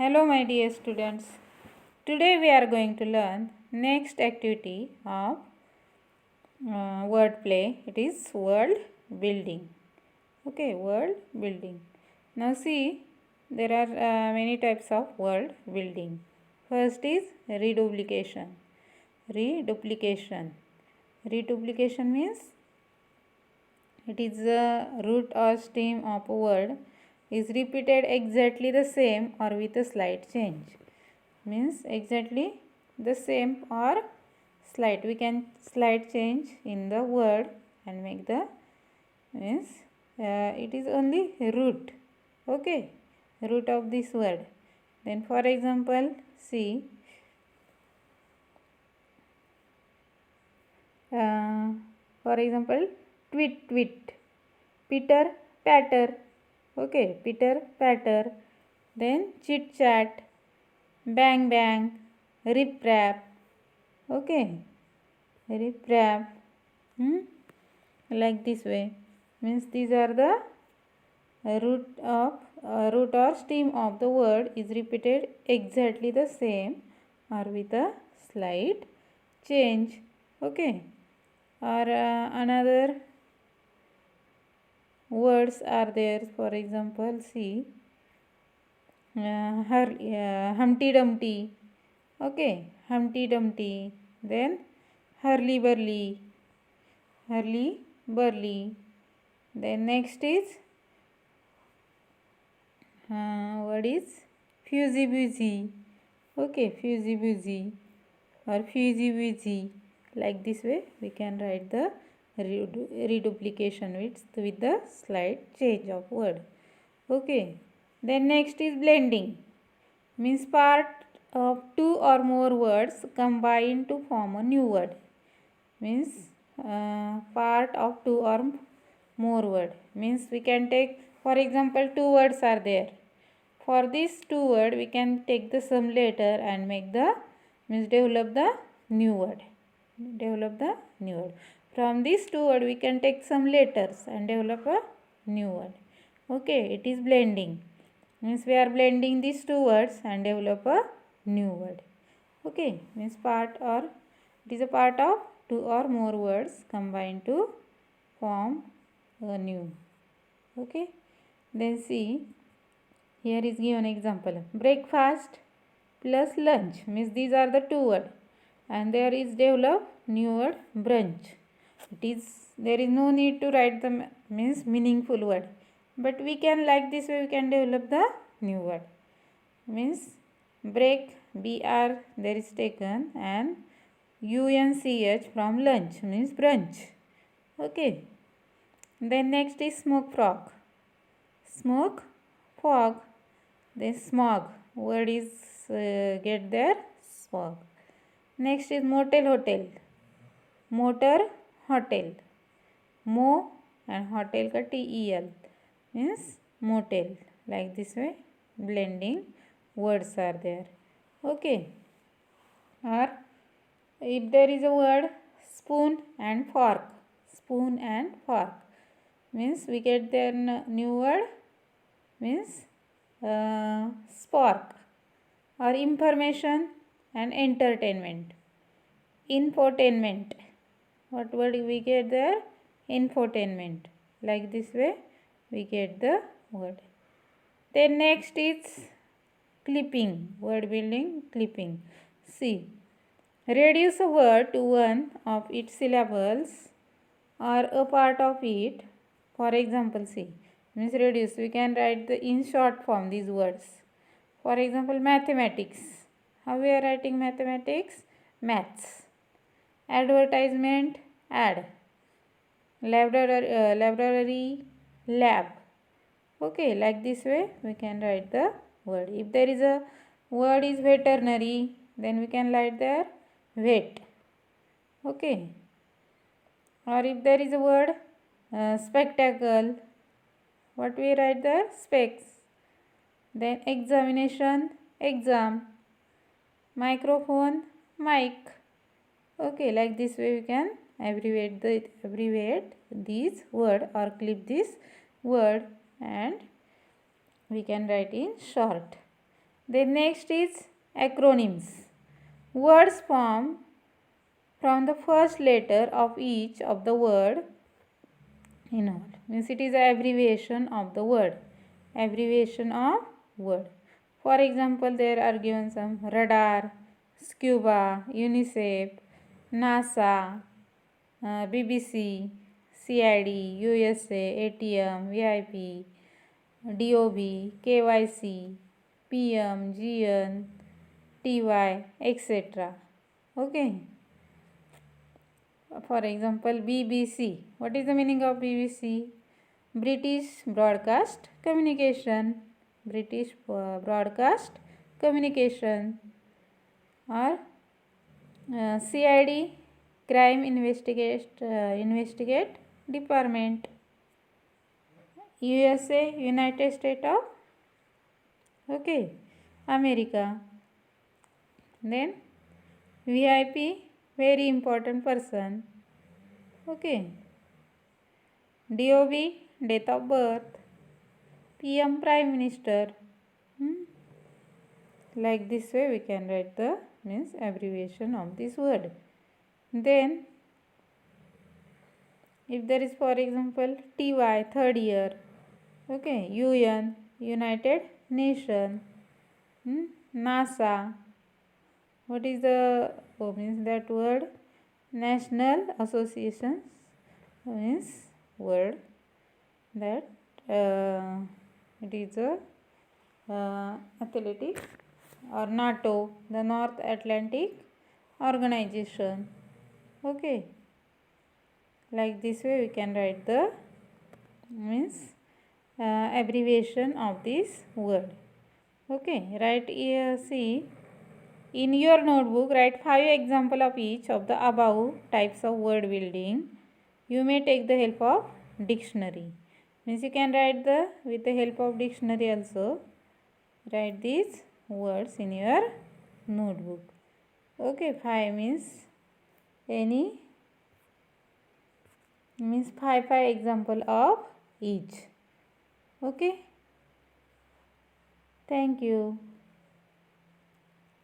Hello my dear students. Today we are going to learn next activity of word play. It is word building. Okay, word building. Now see, there are many types of word building. First is reduplication. Reduplication. Reduplication means it is the root or stem of a word is repeated exactly the same or with a slight change. Means exactly the same or slight. We can slight change in the word and make the means it is only root. Okay, root of this word. Then for example, see for example, twit, pitter, patter. Okay, pitter, patter. Then chit chat, bang bang, rip rap. Okay, rip rap. Like this way. Means these are the root or stem of the word is repeated exactly the same or with a slight change. Okay, or another words are there. For example, see Humpty Dumpty. Okay, Humpty Dumpty. Then Hurly Burly. Hurly Burly. Then next is what is Fusy Busy. Okay, Fusy Busy or Fusy Busy. Like this way we can write the reduplication with the slight change of word. Okay, then next is blending. Means part of two or more words combined to form a new word. Means part of two or more word. Means we can take, for example, two words are there. For these two words we can take the some letter and make the means develop the new word. Develop the new word. From these two words we can take some letters and develop a new word. Okay, it is blending. Means we are blending these two words and develop a new word. Okay, means part or it is a part of two or more words combined to form a new. Okay, then see, here is given example. Breakfast plus lunch means these are the two words and there is develop new word brunch. It is there is no need to write the means meaningful word, but we can like this way we can develop the new word. Means break br there is taken and unch from lunch means brunch. Okay, then next is smoke frog. Smoke fog. Then smog word is get there smog. Next is motel hotel. Motor hotel. Mo and hotel ka tel means motel. Like this way blending words are there. Okay, or if there is a word spoon and fork. Spoon and fork means we get their new word means spark. Or information and entertainment. Infotainment. What word we get there? Infotainment. Like this way we get the word. Then next is clipping. Word building, clipping. See, reduce a word to one of its syllables or a part of it. For example, see, means reduce. We can write the in short form these words. For example, mathematics. How we are writing mathematics? Maths. Advertisement, ad. Library, lab. Okay, like this way we can write the word. If there is a word is veterinary, then we can write there vet. Okay. Or if there is a word spectacle, what we write there? Specs. Then examination, exam. Microphone, mic. Okay, like this way we can abbreviate this word or clip this word and we can write in short. Then next is acronyms. Words form from the first letter of each of the word involved. Means it is an abbreviation of the word. Abbreviation of word. For example, there are given some radar, scuba, UNICEF, NASA, BBC, CID, USA, ATM, VIP, DOB, KYC, PM, GN, TY, etc. Okay. For example, BBC. What is the meaning of BBC? British Broadcast Communication. British Broadcast Communication. Or CID, Crime Investigate Department. USA, United States of America. Then VIP, very important person. DOB, date of birth. PM, Prime Minister. Like this way we can write the means abbreviation of this word. Then if there is, for example, TY, third year. UN, United Nation. NASA. What is the means that word? National Association means word that it is a athletic, or NATO, the North Atlantic Organization. Like this way we can write the means abbreviation of this word. Write here, see, in your notebook write 5 examples of each of the above types of word building. You may take the help of dictionary. Means you can write with the help of dictionary also. Write these words in your notebook. 5 means any means 5 example of each. Thank you.